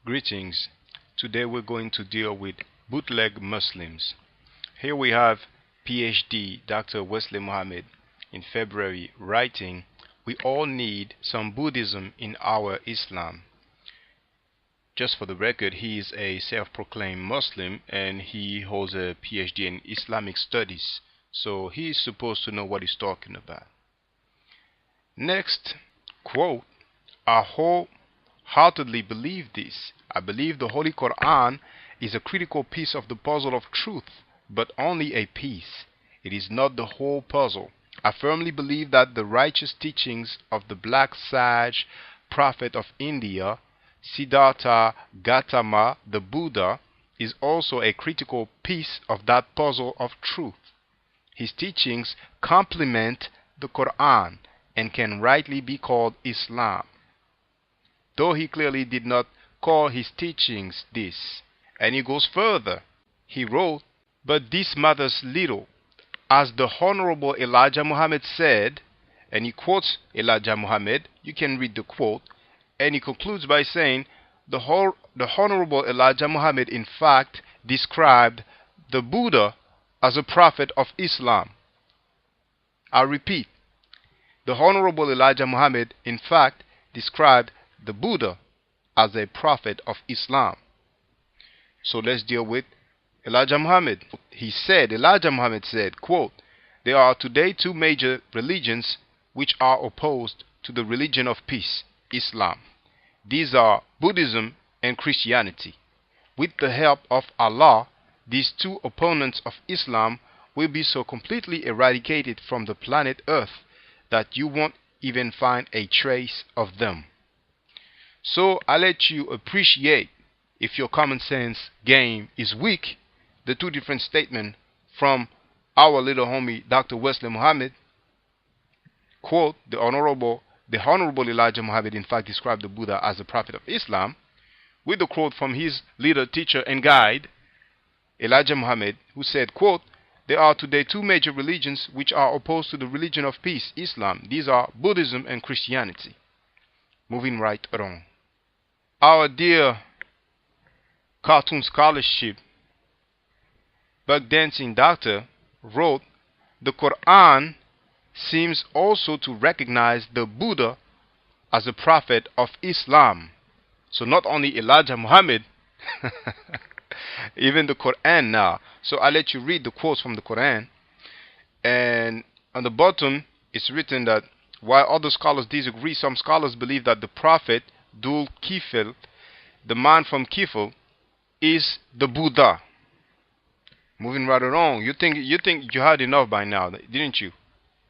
Greetings. Today we're going to deal with bootleg Muslims. Here we have PhD Dr. Wesley Muhammad in February writing, "We all need some Buddhism in our Islam." Just for the record, he is a self-proclaimed Muslim and he holds a PhD in Islamic studies. So he is supposed to know what he's talking about. Next, quote, "I wholeheartedly believe this. I believe the Holy Quran is a critical piece of the puzzle of truth, but only a piece. It is not the whole puzzle. I firmly believe that the righteous teachings of the black sage prophet of India, Siddhartha Gautama, the Buddha, is also a critical piece of that puzzle of truth. His teachings complement the Quran and can rightly be called Islam, though he clearly did not call his teachings this." And he goes further. He wrote, "But this matters little. As the Honorable Elijah Muhammad said," and he quotes Elijah Muhammad. You can read the quote. And he concludes by saying, the Honorable Elijah Muhammad in fact described the Buddha as a prophet of Islam. I repeat, the Honorable Elijah Muhammad in fact described the Buddha as a prophet of Islam. So let's deal with Elijah Muhammad. Elijah Muhammad said, quote, "There are today two major religions which are opposed to the religion of peace, Islam. These are Buddhism and Christianity. With the help of Allah, these two opponents of Islam will be so completely eradicated from the planet Earth that you won't even find a trace of them." So I let you appreciate, if your common sense game is weak, the two different statements from our little homie Dr. Wesley Muhammad. Quote, the Honorable Elijah Muhammad in fact described the Buddha as a prophet of Islam, with the quote from his leader, teacher, and guide, Elijah Muhammad, who said, quote, "There are today two major religions which are opposed to the religion of peace, Islam. These are Buddhism and Christianity." Moving right along. Our dear cartoon scholarship Dancing Doctor wrote, "The Quran seems also to recognize the Buddha as a prophet of Islam." So not only Elijah Muhammad, even the Quran now. So I'll let you read the quotes from the Quran. And on the bottom, it's written that while other scholars disagree, some scholars believe that the prophet Dhul Kifl, the man from Kifl, is the Buddha. Moving right along. You think you had enough by now, didn't you?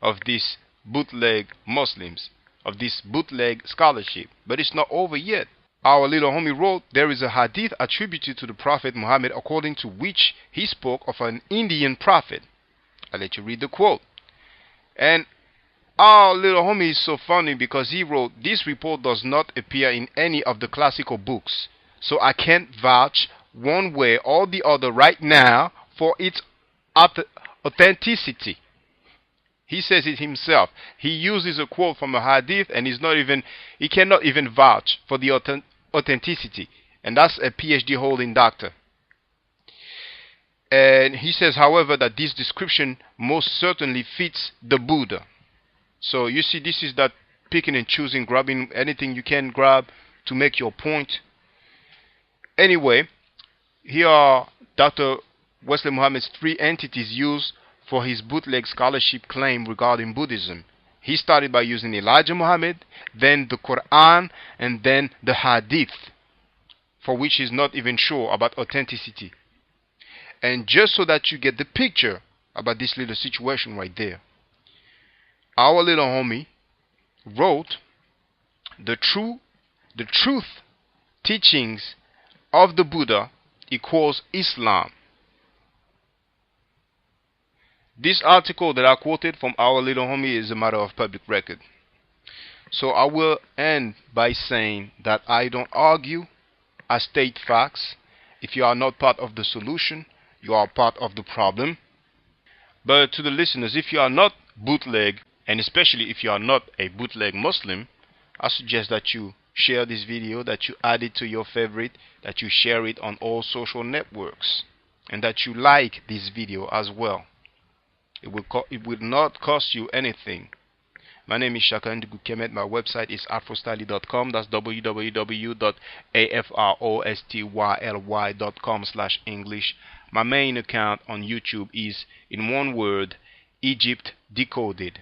Of these bootleg Muslims, of this bootleg scholarship. But it's not over yet. Our little homie wrote, "There is a hadith attributed to the Prophet Muhammad according to which he spoke of an Indian prophet." I'll let you read the quote. And our little homie is so funny because he wrote, "This report does not appear in any of the classical books, so I can't vouch one way or the other right now for its authenticity." He says it himself. He uses a quote from a hadith and he cannot even vouch for the authenticity. And that's a PhD holding doctor. And he says, however, that this description most certainly fits the Buddha. So you see, this is that picking and choosing, grabbing anything you can grab to make your point. Anyway, here are Dr. Wesley Muhammad's three entities used for his bootleg scholarship claim regarding Buddhism. He started by using Elijah Muhammad, then the Quran, and then the Hadith, for which he's not even sure about authenticity. And just so that you get the picture about this little situation right there, our little homie wrote, the truth teachings of the Buddha equals Islam." This article that I quoted from our little homie is a matter of public record. So I will end by saying that I don't argue, I state facts. If you are not part of the solution, you are part of the problem. But to the listeners, if you are not bootleg, and especially if you are not a bootleg Muslim, I suggest that you share this video, that you add it to your favorite, that you share it on all social networks, and that you like this video as well. It will not cost you anything. My name is Shaka Ndigu Kemet. My website is afrostyly.com. That's www.afrostyle.com/English. My main account on YouTube is, in one word, Egypt Decoded.